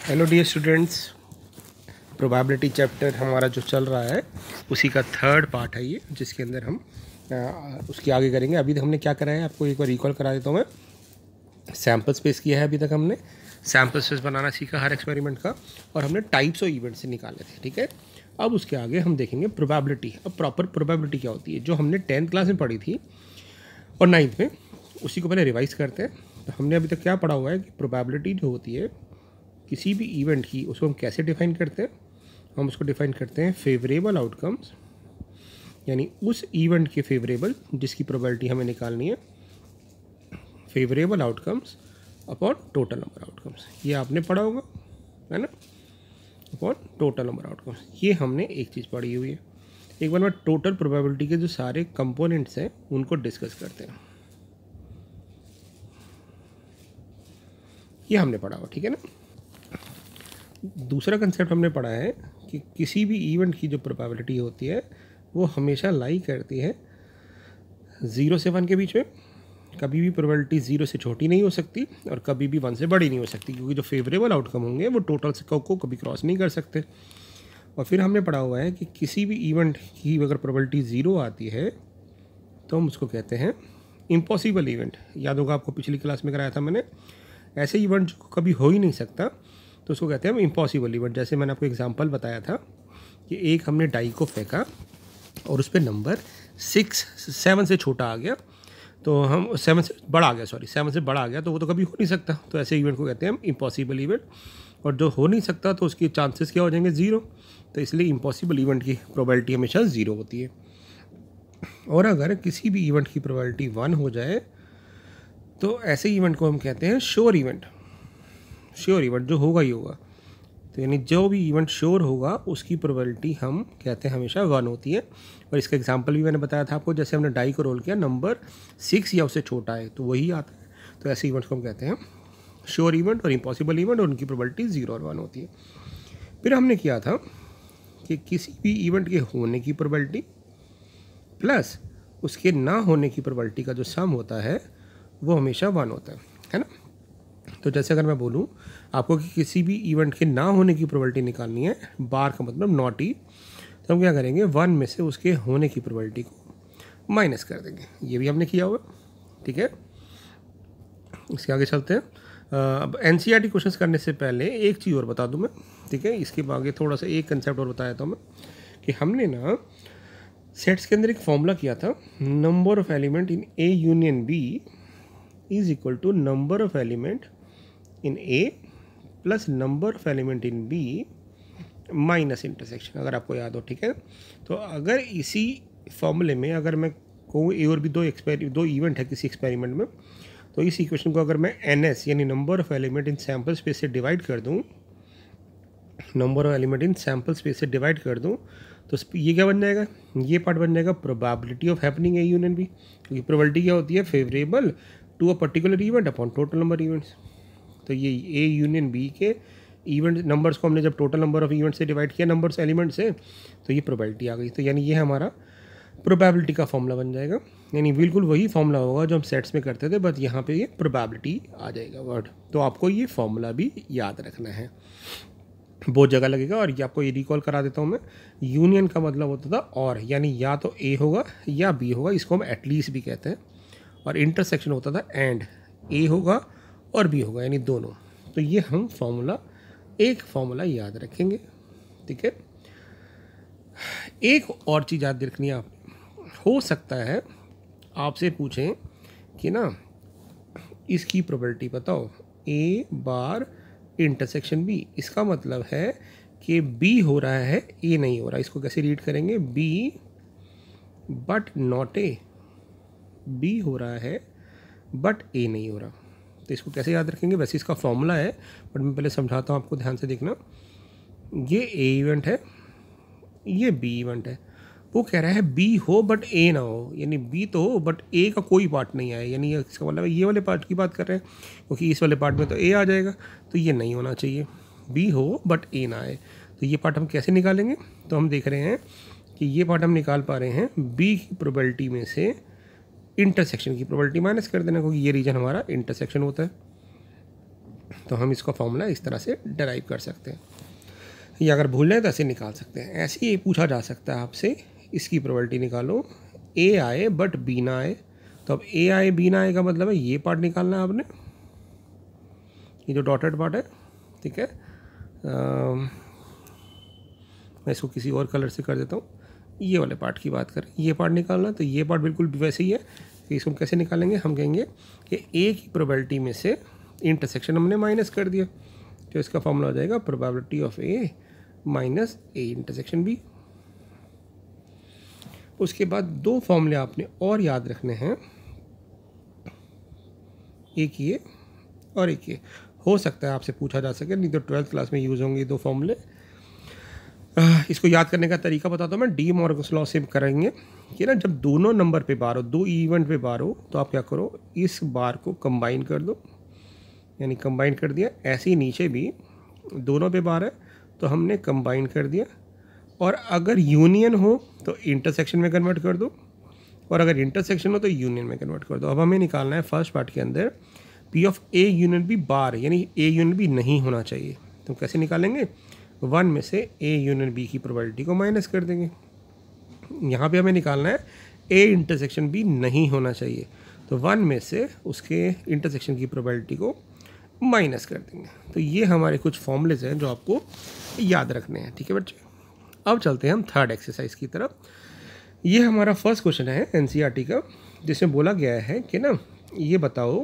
Hello dear students, probability chapter हमारा जो चल रहा है उसी का थर्ड पार्ट है ये, जिसके अंदर हम उसकी आगे करेंगे। अभी तक हमने क्या करा है आपको एक बार रिकॉल करा देता हूँ मैं। सैम्पल स्पेस किया है अभी तक हमने, सैम्पल स्पेस बनाना सीखा हर एक्सपेरिमेंट का, और हमने टाइप्स ऑफ इवेंट से निकाले थे। ठीक है, अब उसके आगे हम देखेंगे प्रोबेबिलिटी। अब प्रॉपर प्रोबेबिलिटी क्या होती है, जो हमने 10th क्लास में पढ़ी थी और 9th में, उसी को पहले रिवाइज करते हैं। तो हमने अभी तक क्या पढ़ा हुआ है कि प्रोबेबिलिटी जो होती है किसी भी इवेंट की, उसको हम कैसे डिफाइन करते हैं। हम उसको डिफाइन करते हैं फेवरेबल आउटकम्स, यानी उस इवेंट के फेवरेबल जिसकी प्रोबेबिलिटी हमें निकालनी है, favourable outcomes upon total number outcomes. ये आपने पढ़ा होगा, है ना, अपॉन टोटल नंबर आउटकम्स। ये हमने एक चीज़ पढ़ी हुई है। एक बार मैं टोटल प्रोबेबिलिटी के जो सारे कंपोनेंट्स हैं उनको डिस्कस करते हैं। ये हमने पढ़ा हुआ, ठीक है ना। दूसरा कंसेप्ट हमने पढ़ा है कि किसी भी इवेंट की जो प्रोबेबिलिटी होती है वो हमेशा लाई करती है 0 से 1 के बीच में। कभी भी प्रोबेबिलिटी 0 से छोटी नहीं हो सकती और कभी भी 1 से बड़ी नहीं हो सकती, क्योंकि जो फेवरेबल आउटकम होंगे वो टोटल से को कभी क्रॉस नहीं कर सकते। और फिर हमने पढ़ा हुआ है कि किसी भी इवेंट की अगर प्रोबेबिलिटी 0 आती है तो हम उसको कहते हैं इम्पॉसिबल इवेंट। याद होगा आपको, पिछली क्लास में कराया था मैंने। ऐसे इवेंट जो कभी हो ही नहीं सकता तो उसको कहते हैं हम इम्पॉसिबल इवेंट। जैसे मैंने आपको एग्जांपल बताया था कि एक हमने डाई को फेंका और उस पर नंबर 7 से छोटा आ गया, तो हम 7 से बड़ा आ गया, 7 से बड़ा आ गया, तो वो तो कभी हो नहीं सकता। तो ऐसे इवेंट को कहते हैं हम इम्पॉसिबल इवेंट। और जो हो नहीं सकता तो उसके चांसेस क्या हो जाएंगे, 0। तो इसलिए इम्पॉसिबल इवेंट की प्रोबेबिलिटी हमेशा 0 होती है। और अगर किसी भी इवेंट की प्रोबेबिलिटी 1 हो जाए तो ऐसे इवेंट को हम कहते हैं श्योर इवेंट। श्योर इवेंट जो होगा ही होगा, तो यानी जो भी इवेंट श्योर होगा उसकी प्रोबेबिलिटी हम कहते हैं हमेशा 1 होती है। और इसका एग्जांपल भी मैंने बताया था आपको, जैसे हमने डाई को रोल किया, नंबर 6 या उससे छोटा है तो वही आता है। तो ऐसे इवेंट्स को हम कहते हैं श्योर इवेंट और इम्पॉसिबल इवेंट, और उनकी प्रोबेबिलिटी 0 और 1 होती है। फिर हमने किया था कि किसी भी इवेंट के होने की प्रोबेबिलिटी प्लस उसके ना होने की प्रोबेबिलिटी का जो सम होता है वो हमेशा 1 होता है ना। तो जैसे अगर मैं बोलूँ आपको कि किसी भी इवेंट के ना होने की प्रोबेबिलिटी निकालनी है, बार का मतलब नॉट ई, तो हम क्या करेंगे, 1 में से उसके होने की प्रोबेबिलिटी को माइनस कर देंगे। ये भी हमने किया हुआ, ठीक है। इसके आगे चलते हैं। अब एनसीईआरटी क्वेश्चंस करने से पहले एक चीज़ और बता दूं मैं, ठीक है। इसके आगे थोड़ा सा एक कंसेप्ट और बताया था मैं कि हमने ना सेट्स के अंदर एक फॉर्मूला किया था, number of element in A union B is equal to number of element in A plus number of element in B minus intersection, अगर आपको याद हो, ठीक है। तो अगर इसी फॉर्मूले में अगर मैं कहूँ ए और बी दो इवेंट है किसी एक्सपेरिमेंट में, तो इस इक्वेशन को अगर मैं NS यानी number of element in sample space से डिवाइड कर दूँ, number of element in sample space से डिवाइड कर दूँ, तो ये क्या बन जाएगा, ये पार्ट बन जाएगा probability of happening A union B. क्योंकि प्रोबेबिलिटी क्या होती है, favourable to a particular event upon total number events. तो ये ए यूनियन बी के इवेंट नंबर्स को हमने जब टोटल नंबर ऑफ इवेंट से डिवाइड किया नंबर्स एलिमेंट से, तो ये प्रोबेबिलिटी आ गई। तो यानी ये हमारा प्रोबेबिलिटी का फॉर्मूला बन जाएगा। यानी बिल्कुल वही फॉर्मूला होगा जो हम सेट्स में करते थे, बट यहाँ पे ये प्रोबेबिलिटी आ जाएगा वर्ड। तो आपको ये फॉर्मूला भी याद रखना है, बहुत जगह लगेगा। और ये आपको ये रिकॉल करा देता हूँ मैं। यूनियन का मतलब होता था और, यानी या तो ए होगा या बी होगा, इसको हम एटलीस्ट भी कहते हैं। और इंटरसेक्शन होता था एंड, ए होगा और बी होगा, यानी दोनों। तो ये हम एक फॉर्मूला याद रखेंगे, ठीक है। एक और चीज़ याद रखनी है आप, हो सकता है आपसे पूछें कि ना इसकी प्रोबेबिलिटी बताओ, ए बार इंटरसेक्शन बी, इसका मतलब है कि बी हो रहा है ए नहीं हो रहा। इसको कैसे रीड करेंगे, B but not A, B हो रहा है बट ए नहीं हो रहा। तो इसको कैसे याद रखेंगे, वैसे इसका फॉर्मूला है, बट मैं पहले समझाता हूँ आपको, ध्यान से देखना। ये ए इवेंट है, ये बी इवेंट है। वो कह रहा है बी हो बट ए ना हो, यानी बी तो हो बट ए का कोई पार्ट नहीं आए, यानी इसका मतलब ये वाले पार्ट की बात कर रहे हैं, क्योंकि इस वाले पार्ट में तो ए आ जाएगा, तो ये नहीं होना चाहिए, बी हो बट ए ना आए। तो ये पार्ट हम कैसे निकालेंगे, तो हम देख रहे हैं कि ये पार्ट हम निकाल पा रहे हैं, बी की प्रोबेबिलिटी में से इंटरसेक्शन की प्रोबेबिलिटी माइनस कर देना, क्योंकि ये रीजन हमारा इंटरसेक्शन होता है। तो हम इसका फॉर्मूला इस तरह से डराइव कर सकते हैं, या अगर भूल जाए तो ऐसे निकाल सकते हैं। ऐसे ही पूछा जा सकता है आपसे, इसकी प्रोबेबिलिटी निकालो, ए आए बट बी ना आए। तो अब ए आए बी ना आए का मतलब है ये पार्ट निकालना है आपने, ये जो डॉटेड पार्ट है, ठीक है। मैं इसको किसी और कलर से कर देता हूँ। ये वाले पार्ट की बात करें, ये पार्ट निकालना, तो ये पार्ट बिल्कुल वैसे ही है कि इसको कैसे निकालेंगे, हम कहेंगे कि ए की प्रोबेबिलिटी में से इंटरसेक्शन हमने माइनस कर दिया, तो इसका फॉर्मूला हो जाएगा probability of A minus A intersection B. उसके बाद दो फॉर्मूले आपने और याद रखने हैं, एक ये और एक ये। हो सकता है आपसे पूछा जा सके, नहीं तो 12th क्लास में यूज़ होंगे दो फॉर्मूले। इसको याद करने का तरीका बताता हूँ मैं, डी मॉर्गन्स लॉ से करेंगे कि ना जब दोनों नंबर पे बार हो, दो इवेंट पे बार हो, तो आप क्या करो, इस बार को कंबाइन कर दो, यानी कंबाइन कर दिया। ऐसे ही नीचे भी दोनों पे बार है तो हमने कंबाइन कर दिया, और अगर यूनियन हो तो इंटरसेक्शन में कन्वर्ट कर दो, और अगर इंटरसेक्शन हो तो यूनियन में कन्वर्ट कर दो। अब हमें निकालना है फर्स्ट पार्ट के अंदर P of A union B bar, यानी ए यूनियन बी नहीं होना चाहिए। तो कैसे निकालेंगे, 1 में से ए यूनियन बी की प्रोबेबिलिटी को माइनस कर देंगे। यहाँ पे हमें निकालना है ए इंटरसेक्शन बी नहीं होना चाहिए, तो 1 में से उसके इंटरसेक्शन की प्रोबेबिलिटी को माइनस कर देंगे। तो ये हमारे कुछ फॉर्मूलेज हैं जो आपको याद रखने हैं, ठीक है बच्चे। अब चलते हैं हम थर्ड एक्सरसाइज की तरफ। ये हमारा फर्स्ट क्वेश्चन है एनसीईआरटी का, जिसमें बोला गया है कि ना ये बताओ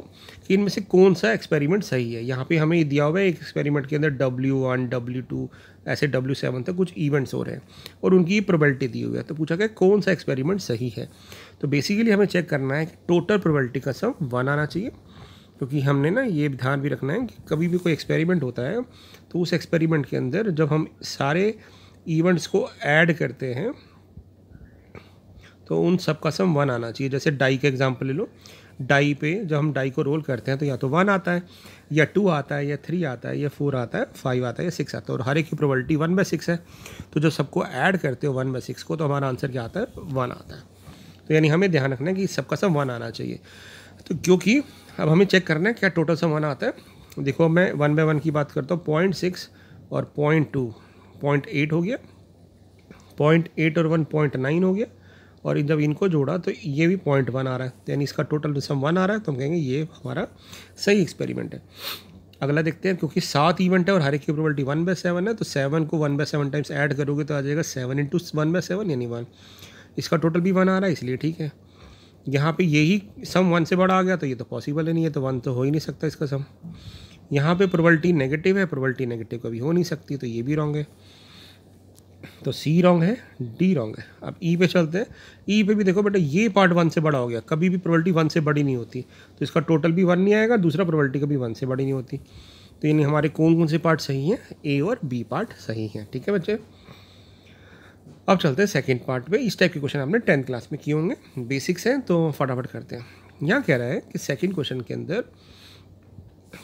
कि इनमें से कौन सा एक्सपेरिमेंट सही है। यहाँ पे हमें दिया हुआ है एक एक्सपेरिमेंट के अंदर W1 W2 ऐसे W7 तक कुछ इवेंट्स हो रहे हैं और उनकी प्रोबेबिलिटी दी हुई है। तो पूछा गया कौन सा एक्सपेरिमेंट सही है। तो बेसिकली हमें चेक करना है कि टोटल प्रोबेबिलिटी का सम 1 आना चाहिए, क्योंकि हमने ना ये ध्यान भी रखना है कि कभी भी कोई एक्सपेरिमेंट होता है तो उस एक्सपेरिमेंट के अंदर जब हम सारे इवेंट्स को ऐड करते हैं तो उन सब का सम 1 आना चाहिए। जैसे डाई का एग्जांपल ले लो, डाई पे जब हम डाई को रोल करते हैं तो या तो 1 आता है, या 2 आता है, या 3 आता है, या 4 आता है, 5 आता है, या 6 आता है, और हर एक की प्रोबेबिलिटी 1/6 है। तो जब सबको ऐड करते हो 1/6 को, तो हमारा आंसर क्या आता है, 1 आता है। तो यानी हमें ध्यान रखना है कि सबका सम 1 आना चाहिए। तो क्योंकि अब हमें चेक करना है क्या टोटल सम 1 आता है। देखो मैं 1/1 की बात करता हूँ, 0.6 और 0.2 0.8 हो गया, 0.8 और 1 0.9 हो गया, और जब इनको जोड़ा तो ये भी 0.1 आ रहा है, तो यानी इसका टोटल सम 1 आ रहा है। तो हम कहेंगे ये हमारा सही एक्सपेरिमेंट है। अगला देखते हैं, क्योंकि 7 इवेंट है और हर एक की प्रोबेबिलिटी 1/7 है, तो 7 को 1/7 टाइम्स ऐड करोगे तो आ जाएगा 7 × 1/7 यानी 1। इसका टोटल भी 1 आ रहा है, इसलिए ठीक है। यहाँ पे यही सम 1 से बड़ा आ गया तो ये तो पॉसिबल ही नहीं है, तो 1 तो हो ही नहीं सकता इसका सम। यहाँ पे प्रोबेबिलिटी नेगेटिव है, प्रोबेबिलिटी नेगेटिव कभी हो नहीं सकती, तो ये भी रॉन्ग है। तो सी रॉन्ग है, डी रॉन्ग है। अब ई पे चलते हैं। ई पे भी देखो बेटा, ये पार्ट 1 से बड़ा हो गया, कभी भी प्रोबेबिलिटी 1 से बड़ी नहीं होती, तो इसका टोटल भी 1 नहीं आएगा, दूसरा प्रोबेबिलिटी कभी 1 से बड़ी नहीं होती। तो यानी हमारे कौन कौन से पार्ट सही हैं, ए और बी पार्ट सही हैं, ठीक है बच्चे। अब चलते हैं सेकंड पार्ट पे। इस टाइप के क्वेश्चन आपने 10th क्लास में किए होंगे, बेसिक्स हैं, तो फटाफट करते हैं। यहाँ कह रहा है कि सेकंड क्वेश्चन के अंदर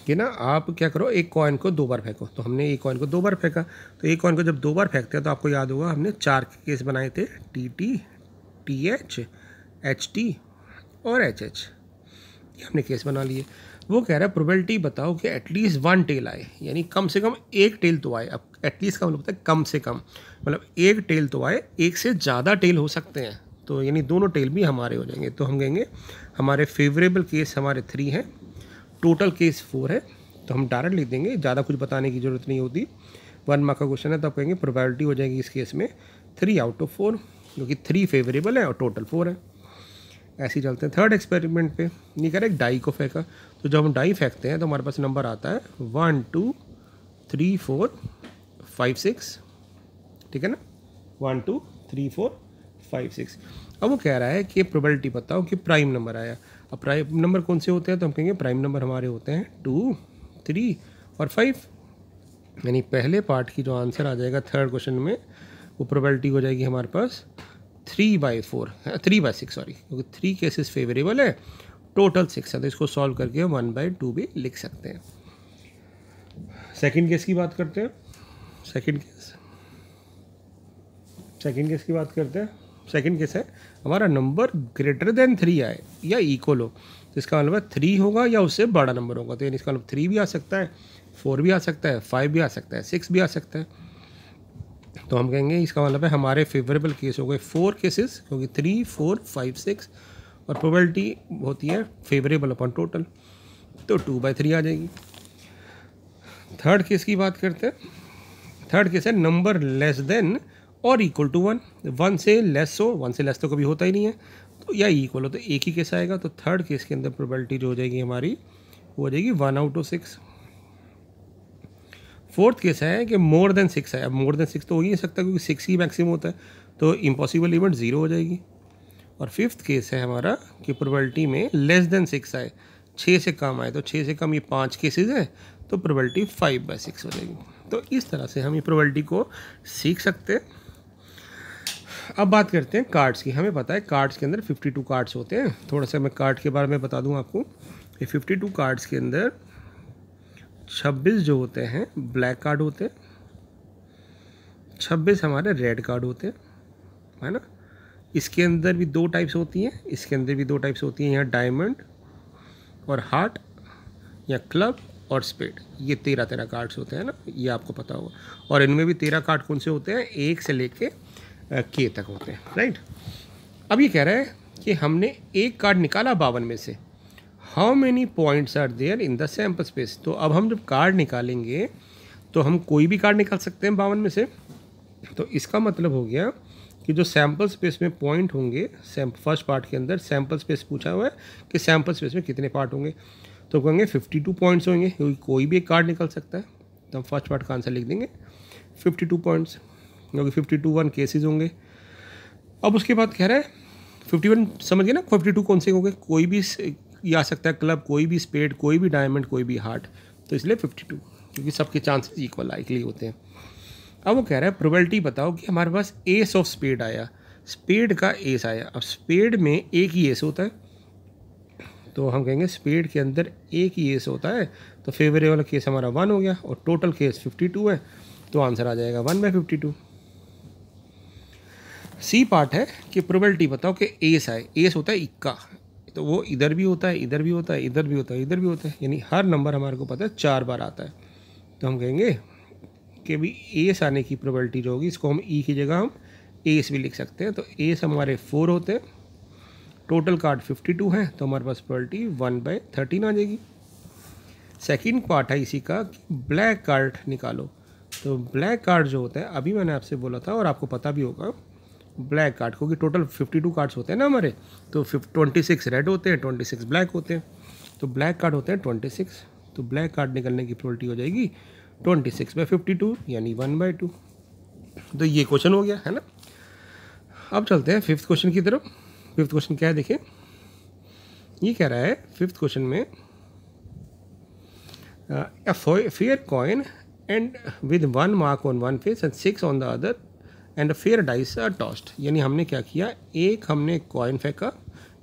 कि ना आप क्या करो, एक कॉइन को 2 बार फेंको। तो हमने एक कॉइन को 2 बार फेंका, तो एक कॉइन को जब 2 बार फेंकते हैं तो आपको याद होगा हमने 4 केस बनाए थे, TT, TH, HT और HH। ये हमने केस बना लिए। वो कह रहा है प्रोबेबिलिटी बताओ कि एटलीस्ट 1 टेल आए, यानी कम से कम एक टेल तो आए। अब एटलीस्ट का मतलब होता है कम से कम, मतलब एक टेल तो आए, एक से ज़्यादा टेल हो सकते हैं, तो यानी दोनों टेल भी हमारे हो जाएंगे। तो हम कहेंगे हमारे फेवरेबल केस हमारे 3 हैं, टोटल केस 4 है, तो हम डायरेक्ट लिख देंगे, ज़्यादा कुछ बताने की ज़रूरत नहीं होती। 1 मार्क का क्वेश्चन है, तो आप कहेंगे प्रोबेबिलिटी हो जाएगी इस केस में 3/4, क्योंकि 3 फेवरेबल है और टोटल 4 है। ऐसे ही चलते हैं थर्ड एक्सपेरिमेंट पे। नहीं कह रहे एक डाई को फेंका, तो जब हम डाई फेंकते हैं तो हमारे पास नंबर आता है 1 2 3 4 5 6, ठीक है ना, 1 2 3 4 5 6। अब वो कह रहा है कि प्रोबेबिलिटी बताओ कि प्राइम नंबर आया। अब प्राइम नंबर कौन से होते हैं, तो हम कहेंगे प्राइम नंबर हमारे होते हैं 2 3 और 5। यानी पहले पार्ट की जो आंसर आ जाएगा थर्ड क्वेश्चन में, वो प्रोबेबिलिटी हो जाएगी हमारे पास 3/6 सॉरी, क्योंकि 3 केसेस फेवरेबल है, टोटल 6 है, तो इसको सॉल्व करके 1/2 भी लिख सकते हैं। सेकंड केस की बात करते हैं। सेकंड केस की बात करते हैं। सेकंड केस है हमारा नंबर ग्रेटर देन 3 आए या इक्वल हो। तो इसका मतलब 3 होगा या उससे बड़ा नंबर होगा। तो यानी इसका मतलब 3 भी आ सकता है, 4 भी आ सकता है, 5 भी आ सकता है, 6 भी आ सकता है। तो हम कहेंगे इसका मतलब है हमारे फेवरेबल केस हो गए 4 केसेस, क्योंकि 3, 4, 5, 6 और प्रोबेबिलिटी होती है फेवरेबल अपॉन टोटल, तो 2/3 आ जाएगी। थर्ड केस की बात करते हैं। थर्ड केस है नंबर लेस देन और इक्वल टू 1, 1 से लेस हो, 1 से लेस तो कभी होता ही नहीं है, तो या इक्वल हो, तो एक ही केस आएगा। तो थर्ड केस के अंदर प्रोबेबिलिटी जो हो जाएगी हमारी वो हो जाएगी 1/6। फोर्थ केस है कि मोर देन 6 है। अब मोर देन 6 तो हो ही नहीं सकता क्योंकि 6 ही मैक्सिमम होता है, तो इम्पॉसिबल इवेंट 0 हो जाएगी। और फिफ्थ केस है हमारा कि प्रोबेबिलिटी में लेस देन 6 आए, 6 से कम आए, तो 6 से कम ये 5 केसेस है, तो प्रोबेबिलिटी 5/6 हो जाएगी। तो इस तरह से हम ये प्रोबेबिलिटी को सीख सकते हैं। अब बात करते हैं कार्ड्स की। हमें पता है कार्ड्स के अंदर 52 कार्ड्स होते हैं। थोड़ा सा मैं कार्ड के बारे में बता दूं आपको। ये 52 कार्ड्स के अंदर 26 जो होते हैं ब्लैक कार्ड होते हैं, 26 हमारे रेड कार्ड होते हैं, है ना। इसके अंदर भी 2 टाइप्स होती हैं, इसके अंदर भी 2 टाइप्स होती हैं, यहाँ डायमंड और हार्ट, या क्लब और स्पेड। ये 13 कार्ड्स होते हैं ना, ये आपको पता होगा। और इनमें भी 13 कार्ड कौन से होते हैं, 1 से लेके के तक होते हैं, राइट। अब ये कह रहा है कि हमने एक कार्ड निकाला 52 में से, how many points are there in the sample space. तो अब हम जब कार्ड निकालेंगे तो हम कोई भी कार्ड निकाल सकते हैं 52 में से। तो इसका मतलब हो गया कि जो सैम्पल स्पेस में पॉइंट होंगे, फर्स्ट पार्ट के अंदर सैम्पल स्पेस पूछा हुआ है कि सैम्पल स्पेस में कितने पार्ट होंगे, तो कहेंगे 52 पॉइंट्स होंगे, क्योंकि कोई भी एक कार्ड निकल सकता है। तो हम फर्स्ट पार्ट का आंसर लिख देंगे 52 पॉइंट्स, क्योंकि 51 केसेस होंगे। अब उसके बाद कह रहा है 51, समझ गए ना, 52 कौन से होंगे, कोई भी ये आ सकता है, क्लब, कोई भी स्पेड, कोई भी डायमंड, कोई भी हार्ट, तो इसलिए 52, क्योंकि सबके चांसेस इक्वल लाइकली होते हैं। अब वो कह रहा है प्रोबेबिलिटी बताओ कि हमारे पास एस ऑफ स्पेड आया, स्पेड का एस आया। अब स्पेड में एक ही एस होता है, तो हम कहेंगे स्पेड के अंदर एक ही एस होता है, तो फेवरेबल केस हमारा 1 हो गया और टोटल केस 52 है, तो आंसर आ जाएगा 1/52। सी पार्ट है कि प्रोबेबिलिटी बताओ कि एस आए, एस होता है इक्का, तो वो इधर भी होता है, इधर भी होता है, इधर भी होता है, इधर भी होता है, यानी हर नंबर हमारे को पता है 4 बार आता है। तो हम कहेंगे कि भी एस आने की प्रोबेबिलिटी जो होगी, इसको हम ई की जगह हम एस भी लिख सकते हैं। तो एस हमारे 4 होते हैं, टोटल कार्ड 52 है, तो हमारे पास प्रोबेबिलिटी 1/13 आ जाएगी। सेकंड पार्ट है इसी का, ब्लैक कार्ड निकालो। तो ब्लैक कार्ड जो होता है, अभी मैंने आपसे बोला था और आपको पता भी होगा, ब्लैक कार्ड, क्योंकि टोटल 52 कार्ड्स होते हैं ना हमारे, तो 26 रेड होते हैं, 26 ब्लैक होते हैं, तो ब्लैक कार्ड होते हैं 26। तो ब्लैक कार्ड निकलने की प्रोबेबिलिटी हो जाएगी 26/52, यानी 1/2। तो ये क्वेश्चन हो गया, है ना। अब चलते हैं फिफ्थ क्वेश्चन की तरफ। फिफ्थ क्वेश्चन क्या है देखिए, ये कह रहा है फिफ्थ क्वेश्चन में a fair coin and with 1 mark on one face and 6 on the other and a fair dice are tossed। यानी हमने क्या किया, एक हमने कॉइन फेंका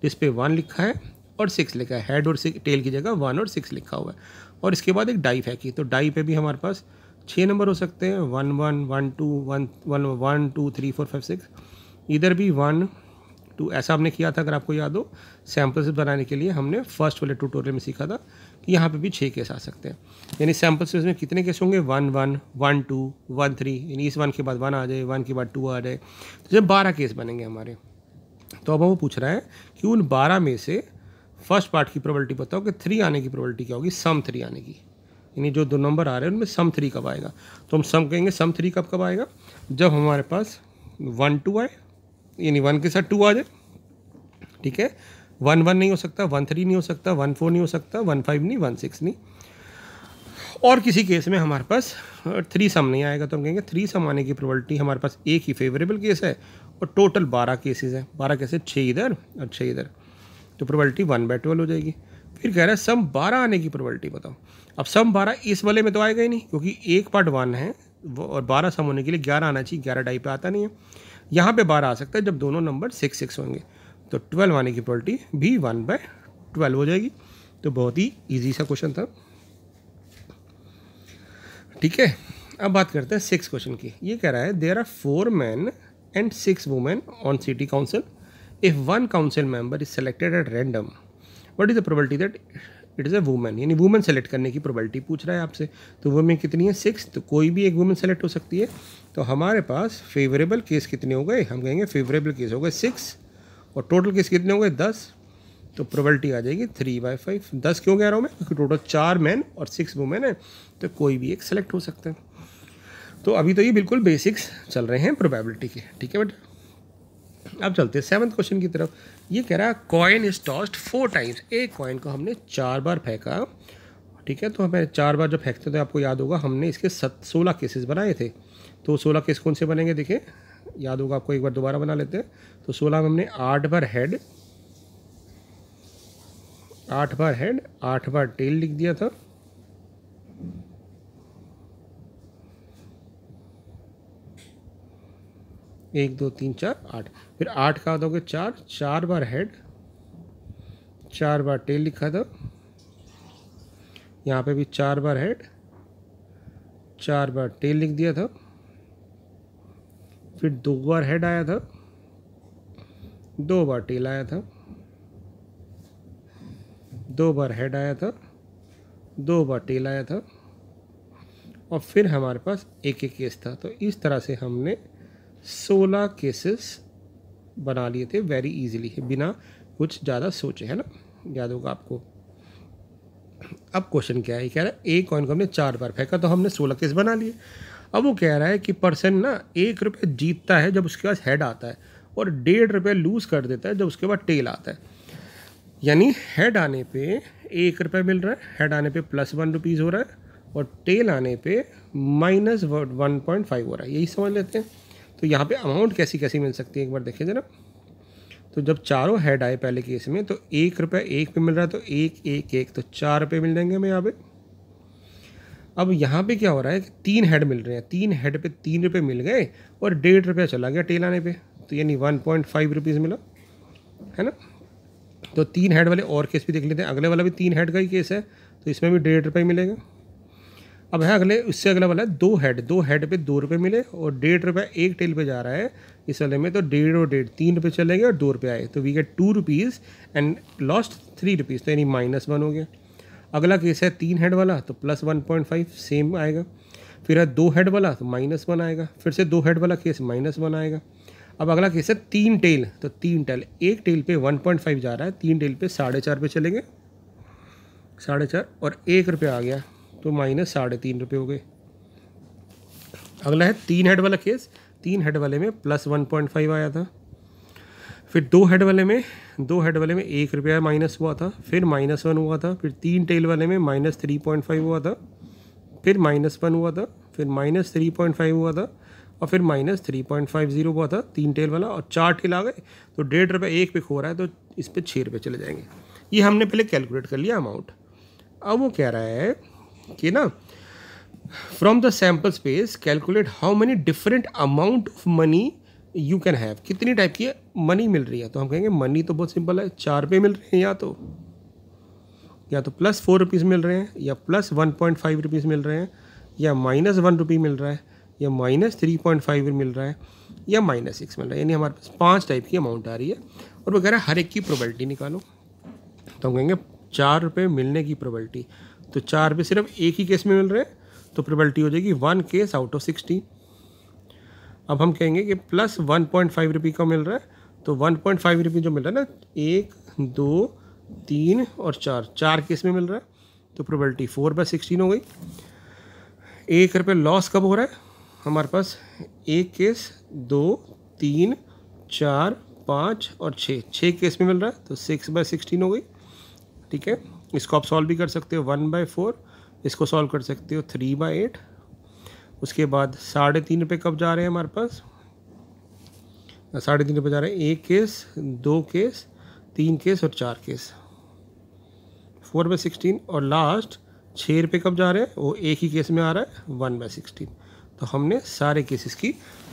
जिस पे 1 लिखा है और 6 लिखा है, हेड और टेल की जगह 1 और 6 लिखा हुआ है, और इसके बाद एक डाई फेंकी। तो डाई पे भी हमारे पास 6 नंबर हो सकते हैं, 1 1 1 2 1 1 2 3 4 5 6। इधर भी 1 2 ऐसा हमने किया था, अगर आपको याद हो, सैम्पल्स बनाने के लिए हमने फर्स्ट वाले ट्यूटोरियल में सीखा था कि यहाँ पे भी 6 केस आ सकते हैं। यानी सैम्पल स्पेस में कितने केस होंगे, 1 1 1 2 1 3, यानी इस 1 के बाद 1 आ जाए, 1 के बाद 2 आ जाए, तो जब 12 केस बनेंगे हमारे। तो अब वो पूछ रहा है कि उन 12 में से फर्स्ट पार्ट की प्रोबेबिलिटी बताओ कि 3 आने की प्रोबेबिलिटी क्या होगी, सम 3 आने की, यानी जो 2 नंबर आ रहे हैं उनमें सम 3 कब आएगा। तो हम सम कहेंगे सम 3 कब आएगा, जब हमारे पास 1 2 आए, यानी 1 के साथ 2 आ जाए, ठीक है। 1 1 नहीं हो सकता, 1 3 नहीं हो सकता, 1 4 नहीं हो सकता, 1 5 नहीं, 1 6 नहीं, और किसी केस में हमारे पास 3 सम नहीं आएगा। तो हम कहेंगे 3 सम आने की प्रोबेबिलिटी, हमारे पास एक ही फेवरेबल केस है और टोटल 12 केसेस हैं, 12 केसेस, 6 इधर और 6 इधर, तो प्रोबेबिलिटी 1/12 हो जाएगी। फिर कह रहा है सम 12 आने की प्रोबेबिलिटी बताओ। अब सम 12 इस वाले में तो आएगा ही नहीं, क्योंकि एक पार्ट 1 है और 12 सम होने के लिए 11 आना चाहिए, 11 डाई पे आता नहीं है। यहाँ पे 12 आ सकता है जब दोनों नंबर 6 6 होंगे, तो 12 आने की प्रोबेबिलिटी भी 1/12 हो जाएगी। तो बहुत ही ईजी सा क्वेश्चन था, ठीक है। अब बात करते हैं 6 क्वेश्चन की। ये कह रहा है there are 4 men and 6 women on city council. इफ 1 council member is selected at random what is the probability that it is a woman, यानी वुमन सेलेक्ट करने की प्रोबेबिलिटी पूछ रहा है आपसे। तो वुमेन कितनी है 6, तो कोई भी एक वुमेन सेलेक्ट हो सकती है। तो हमारे पास फेवरेबल केस कितने हो गए, हम कहेंगे फेवरेबल केस हो गए 6 और टोटल केस कितने हो गए 10। तो प्रोबेबिलिटी आ जाएगी 3/5। 10 क्यों कह रहा हूँ मैं, क्योंकि टोटल 4 मैन और 6 वुमेन है, तो कोई भी एक सेलेक्ट हो सकता है। तो अभी तो ये बिल्कुल बेसिक्स चल रहे हैं प्रोबेबिलिटी के, ठीक है बेटा। अब चलते हैं 7th क्वेश्चन की तरफ। ये कह रहा है कॉइन इज टॉस्ड 4 टाइम्स, एक कॉइन को हमने 4 बार फेंका, ठीक है। तो हमें 4 बार जब फेंकते थे आपको याद होगा हमने इसके 16 केसेस बनाए थे। तो 16 केस कौन से बनेंगे, देखिए याद होगा आपको, एक बार दोबारा बना लेते हैं। तो 16 में हमने 8 बार हेड, 8 बार हेड, 8 बार टेल लिख दिया था। एक 2 3 4 8, फिर 8 का दोगे 4, 4 बार हेड, 4 बार टेल लिखा था। यहाँ पे भी 4 बार हेड, 4 बार टेल लिख दिया था। फिर 2 बार हेड आया था, 2 बार टेल आया था, 2 बार हेड आया था, 2 बार टेल आया था, और फिर हमारे पास एक एक केस था। तो इस तरह से हमने 16 केसेस बना लिए थे वेरी इजीली, बिना कुछ ज़्यादा सोचे, है ना, याद होगा आपको। अब क्वेश्चन क्या है, कह रहा है एक कॉइन को हमने 4 बार फेंका तो हमने 16 केस बना लिए। अब वो कह रहा है कि पर्सन ना 1 रुपये जीतता है जब उसके पास हेड आता है, और 1.5 रुपये लूज़ कर देता है जब उसके बाद टेल आता है। यानी हेड आने पे 1 रुपये मिल रहा है, हेड आने पे +1 रुपीज़ हो रहा है, और टेल आने पे -1.5 हो रहा है, यही समझ लेते हैं। तो यहाँ पे अमाउंट कैसी कैसी मिल सकती है एक बार देखें जरा। तो जब चारों हेड आए पहले केस में, तो 1 रुपये 1 पे मिल रहा है, तो 1 1 1, तो 4 रुपये मिल जाएंगे हमें यहाँ पे। अब यहाँ पे क्या हो रहा है कि 3 हेड मिल रहे हैं, 3 हेड पे 3 रुपये मिल गए, और 1.5 रुपया चला गया टेल आने पे, तो यानी 1.5 रुपीज़ मिला, है ना। तो 3 हेड वाले और केस भी देख लेते हैं। अगले वाला भी 3 हेड का ही केस है, तो इसमें भी 1.5 रुपये मिलेगा। अब है अगले, उससे अगला वाला है 2 हेड, 2 हेड पे 2 रुपये मिले, और 1.5 रुपया एक टेल पे जा रहा है इस वाले में, तो 1.5 और 1.5 3 रुपये चले गए और 2 रुपये आए, तो we get 2 rupees and lost 3 rupees, तो यानी -1 हो गया। अगला केस है 3 हेड वाला, तो +1.5 सेम आएगा। फिर है 2 हेड वाला, तो -1 आएगा। फिर से 2 हेड वाला केस -1 आएगा। अब अगला केस है 3 टेल, तो 3 टेल, एक टेल पे 1.5 जा रहा है, 3 टेल पे 4.5 रुपये चलेंगे, 4.5 और 1 रुपया आ गया, तो -3.5 रुपये हो गए। अगला है 3 हेड वाला केस, 3 हेड वाले में +1.5 आया था। फिर 2 हेड वाले में 1 रुपया माइनस हुआ था, फिर -1 हुआ था। फिर 3 टेल वाले में -3.5 हुआ था, फिर -1 हुआ था, फिर -3.5 हुआ था, और फिर -3.50 हुआ था 3 टेल वाला, और 4 टेल आ गए, तो 1.5 रुपये एक पे खो रहा है, तो इस पर 6 रुपये चले जाएंगे। ये हमने पहले कैलकुलेट कर लिया अमाउंट। अब वो कह रहा है कि ना from the sample space calculate how many different amount of money you can have, कितनी टाइप की मनी मिल रही है। तो हम कहेंगे मनी तो बहुत सिंपल है, 4 रुपये मिल रहे हैं, या तो +4 रुपीज़ मिल रहे हैं, या +1.5 रुपीज़ मिल रहे हैं, या -1 रुपये मिल रहा है, या -3.5 मिल रहा है, या -6 मिल रहा है। यानी हमारे पास 5 टाइप की अमाउंट आ रही है, और वो कह रहा है हर एक की प्रोबेबिलिटी निकालो। तो हम कहेंगे 4 रुपये मिलने की प्रोबेबिलिटी, तो 4 रुपये सिर्फ एक ही केस में मिल रहे हैं, तो प्रोबेबिलिटी हो जाएगी 1 केस आउट ऑफ 60। अब हम कहेंगे कि +1.5 रुपये का मिल रहा है, तो 1.5 रुपये जो मिल रहा है ना, 1 2 3 और 4 केस में मिल रहा है, तो प्रोबेबिलिटी 4/16 हो गई। 1 रुपये लॉस कब हो रहा है हमारे पास, 1 केस 2 3 4 5 और 6 केस में मिल रहा है, तो 6/16 हो गई, ठीक है। इसको आप सॉल्व भी कर सकते हो 1/4, इसको सॉल्व कर सकते हो 3/8। उसके बाद 3.5 रुपये कब जा रहे हैं हमारे पास, 3.5 रुपये जा रहे हैं, 1 केस 2 केस 3 केस और 4 केस, 4/16। और लास्ट 6 रुपये कब जा रहे हैं, वो एक ही केस में आ रहा है, 1/16। तो हमने सारे केसेस की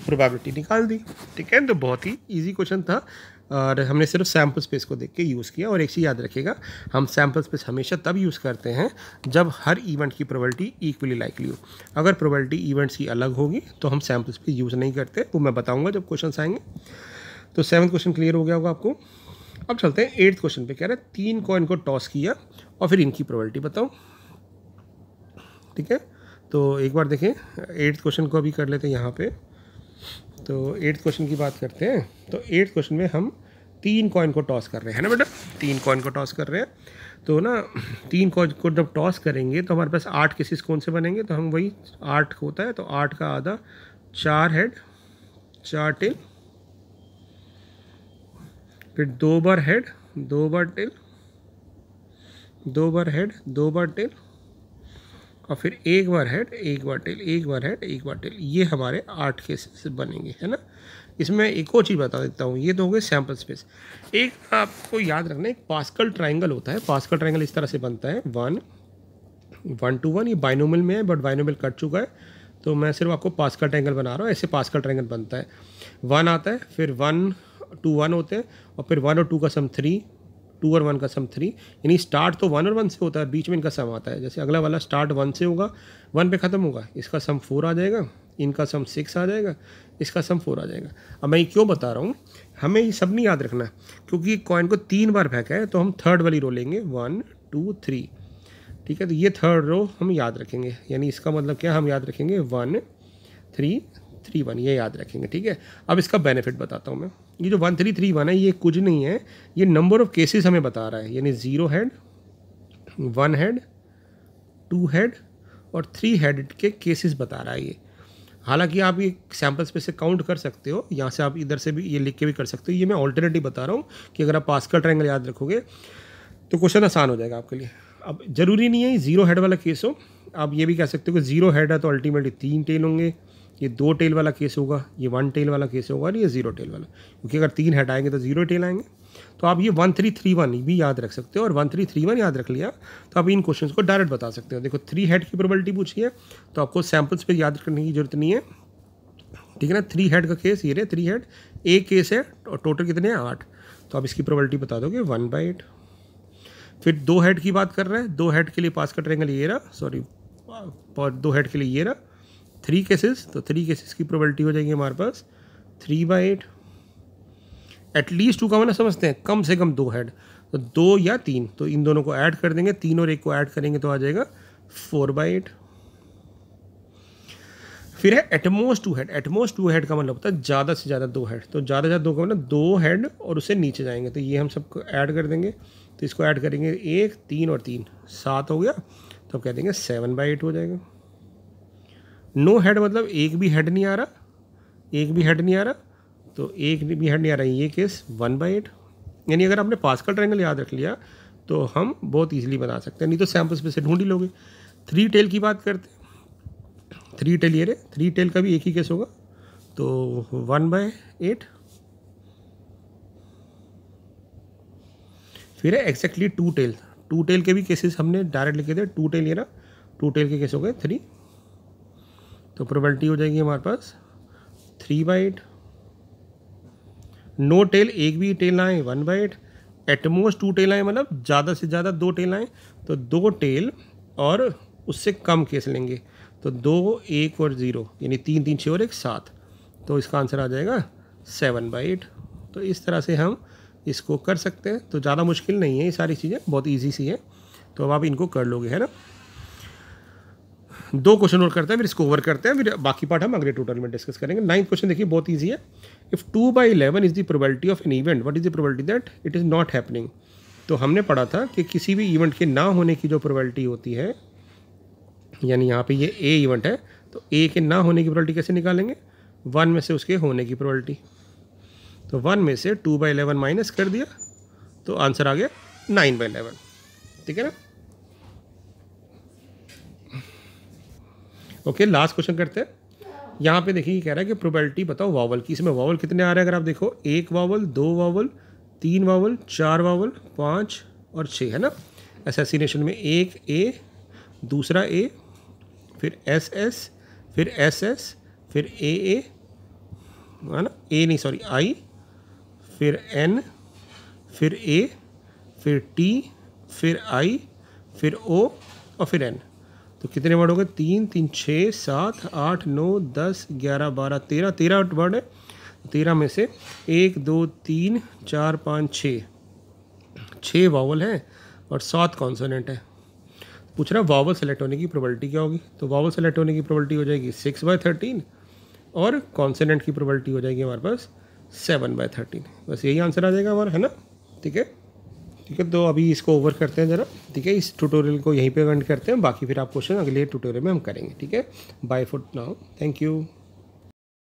प्रोबेबिलिटी निकाल दी, ठीक है। तो बहुत ही इजी क्वेश्चन था, और हमने सिर्फ सैम्पल स्पेस को देख के यूज़ किया। और एक चीज़ याद रखिएगा, हम सैम्पल स्पेस हमेशा तब यूज़ करते हैं जब हर इवेंट की प्रोबेबिलिटी इक्वली लाइकली हो। अगर प्रोबेबिलिटी इवेंट्स की अलग होगी तो हम सैम्पल स्पेस यूज़ नहीं करते, वो मैं बताऊंगा जब क्वेश्चन आएंगे। तो 7th क्वेश्चन क्लियर हो गया होगा आपको। अब चलते हैं 8th क्वेश्चन पे। कह रहा है 3 कॉइन को टॉस किया और फिर इनकी प्रोबेबिलिटी बताओ। ठीक है, तो एक बार देखें 8th क्वेश्चन को अभी कर लेते हैं यहाँ पे। तो 8th क्वेश्चन की बात करते हैं। तो 8th क्वेश्चन में हम 3 कॉइन को टॉस कर रहे हैं ना बेटा, 3 कॉइन को टॉस कर रहे हैं। तो ना 3 कॉइन को जब टॉस करेंगे तो हमारे पास 8 केसेस कौन से बनेंगे, तो हम वही 8 होता है तो 8 का आधा, 4 हेड 4 टेल, फिर 2 बार हेड 2 बार टेल, 2 बार हेड 2 बार टेल, और फिर 1 बार हेड 1 बार टेल 1 बार हेड 1 बार टेल। ये हमारे 8 केसेस बनेंगे, है ना। इसमें एक और चीज़ बता देता हूँ, ये तो हो गए सैम्पल स्पेस। एक आपको याद रखना, एक पास्कल ट्राइंगल होता है। पास्कल ट्राइंगल इस तरह से बनता है 1 1 to 1। ये बाइनोमियल में है बट बाइनोमियल कट चुका है, तो मैं सिर्फ आपको पास्कल ट्राइंगल बना रहा हूँ। ऐसे पास्कल ट्राइंगल बनता है, 1 आता है, फिर 1 2 1 होते हैं, और फिर 1 और 2 का सम 3, 2 और 1 का सम 3। यानी स्टार्ट तो 1 और 1 से होता है, बीच में इनका सम आता है। जैसे अगला वाला स्टार्ट 1 से होगा, 1 पे ख़त्म होगा, इसका सम 4 आ जाएगा, इनका सम 6 आ जाएगा, इसका सम 4 आ जाएगा। अब मैं ये क्यों बता रहा हूँ, हमें ये सब नहीं याद रखना, क्योंकि कॉइन को 3 बार फेंका है तो हम थर्ड वाली रो लेंगे 1 2 3। ठीक है, तो ये थर्ड रो हम याद रखेंगे। यानी इसका मतलब क्या, हम याद रखेंगे 1 3 3 1, ये याद रखेंगे। ठीक है, अब इसका बेनिफिट बताता हूँ मैं। ये जो 1 3 3 1 है, ये कुछ नहीं है, ये नंबर ऑफ केसेस हमें बता रहा है। यानी 0 हेड 1 हेड 2 हेड और 3 हेड के केसेस बता रहा है ये। हालांकि आप ये सैम्पल स्पेस से काउंट कर सकते हो, यहाँ से आप इधर से भी ये लिख के भी कर सकते हो। ये मैं ऑल्टरनेटिव बता रहा हूँ कि अगर आप पास्कल ट्रायंगल याद रखोगे तो क्वेश्चन आसान हो जाएगा आपके लिए। अब ज़रूरी नहीं है 0 हेड वाला केस हो, आप ये भी कह सकते हो कि 0 हेड है तो अल्टीमेटली 3 टेल होंगे, ये 2 टेल वाला केस होगा, ये 1 टेल वाला केस होगा, और ये 0 टेल वाला, क्योंकि अगर 3 हेड आएंगे तो 0 टेल आएंगे। तो आप ये 1 3 3 1 भी याद रख सकते हो, और 1 3 3 1 याद रख लिया तो आप इन क्वेश्चंस को डायरेक्ट बता सकते हो। देखो 3 हेड की प्रोबेबिलिटी पूछी है तो आपको सैम्पल्स पे याद करने की जरूरत नहीं है। ठीक है ना, 3 हेड का केस ये रहे, 3 हेड एक केस है और टोटल कितने हैं 8, तो आप इसकी प्रोबेबिलिटी बता दोगे 1/8। फिर 2 हेड की बात कर रहे हैं, 2 हेड के लिए पास्कल ट्रायंगल ये रहा, सॉरी 2 हेड के लिए ये रहा, 3 केसेस, तो 3 केसेस की प्रोबेबिलिटी हो जाएगी हमारे पास 3/8। एटलीस्ट 2 का मतलब समझते हैं, कम से कम 2 हेड, तो 2 या 3, तो इन दोनों को ऐड कर देंगे, 3 और 1 को ऐड करेंगे तो आ जाएगा 4/8। फिर है एटमोस्ट 2 हेड। एटमोस्ट 2 हेड का मतलब होता है ज़्यादा से ज़्यादा 2 हेड, तो ज़्यादा से ज़्यादा 2 का मतलब 2 हेड और उससे नीचे जाएंगे, तो ये हम सबको ऐड कर देंगे। तो इसको ऐड करेंगे 1 3 और 3 7 हो गया, तो अब कह देंगे 7/8 हो जाएगा। नो हेड मतलब एक भी हेड नहीं आ रहा, एक भी हेड नहीं आ रहा, तो एक भी हेड नहीं आ रहा, ये केस 1/8। यानी अगर आपने पास्कल ट्रायंगल याद रख लिया तो हम बहुत ईजिली बना सकते हैं, नहीं तो सैम्पल्स में से ढूंढ ही लोगे। 3 टेल की बात करते हैं, 3 टेल ये रहे, 3 टेल का भी एक ही केस होगा, तो 1/8। फिर है एक्जैक्टली 2 टेल। 2 टेल के भी केसेस हमने डायरेक्ट लिखे थे, 2 टेल ये रहा, 2 टेल के केस हो गए 3, तो प्रोबेबिलिटी हो जाएगी हमारे पास 3/8। नो टेल एक भी टेल आए 1/8। एटमोस्ट 2 टेल आए मतलब ज़्यादा से ज़्यादा 2 टेल आए, तो 2 टेल और उससे कम केस लेंगे, तो 2 1 और 0 यानी 3 3 6 और 1 7, तो इसका आंसर आ जाएगा 7/8। तो इस तरह से हम इसको कर सकते हैं, तो ज़्यादा मुश्किल नहीं है, ये सारी चीज़ें बहुत इजी सी है, तो अब आप इनको कर लोगे, है ना। 2 क्वेश्चन और करते हैं, फिर इसको ओवर करते हैं, फिर बाकी पार्ट हम अगले ट्यूटोरियल में डिस्कस करेंगे। 9th क्वेश्चन देखिए बहुत ईजी है। If 2/11 is the probability of an event, what is the probability that it is not happening. तो हमने पढ़ा था कि किसी भी इवेंट के ना होने की जो प्रोबेबिलिटी होती है, यानी यहाँ पे ये ए इवेंट है, तो ए के ना होने की प्रोबेबिलिटी कैसे निकालेंगे, 1 में से उसके होने की प्रोबेबिलिटी, तो 1 में से 2/11 माइनस कर दिया, तो आंसर आ गया 9/11। ठीक है ना। ओके, लास्ट क्वेश्चन करते हैं। यहाँ पे देखिए कह रहा है कि प्रोबेबिलिटी बताओ वावल की। इसमें वावल कितने आ रहे हैं अगर आप देखो, 1 वावल 2 वावल 3 वावल 4 वावल 5 और 6, है ना। एसेसिनेशन में एक ए, दूसरा ए, फिर एस एस, फिर एस एस, फिर ए, है ना, ए नहीं सॉरी आई, फिर एन, फिर ए, फिर टी, फिर आई, फिर ओ और फिर एन। तो कितने वर्ड हो गए, 3 3 6 7 8 9 10 11 12 13 वर्ड है। 13 में से 1 2 3 4 5 6 6 वावल हैं और 7 कॉन्सोनेंट है। पूछ रहा है वावल सेलेक्ट होने की प्रोबेबिलिटी क्या होगी, तो वावल सेलेक्ट होने की प्रोबेबिलिटी हो जाएगी 6/13 और कॉन्सोनेंट की प्रोबेबिलिटी हो जाएगी हमारे पास 7/13। बस यही आंसर आ जाएगा हमारा, है ना। ठीक है, ठीक है, तो अभी इसको ओवर करते हैं ज़रा। ठीक है, इस ट्यूटोरियल को यहीं पे एंड करते हैं, बाकी फिर आप क्वेश्चन अगले ट्यूटोरियल में हम करेंगे। ठीक है, bye for now, thank you.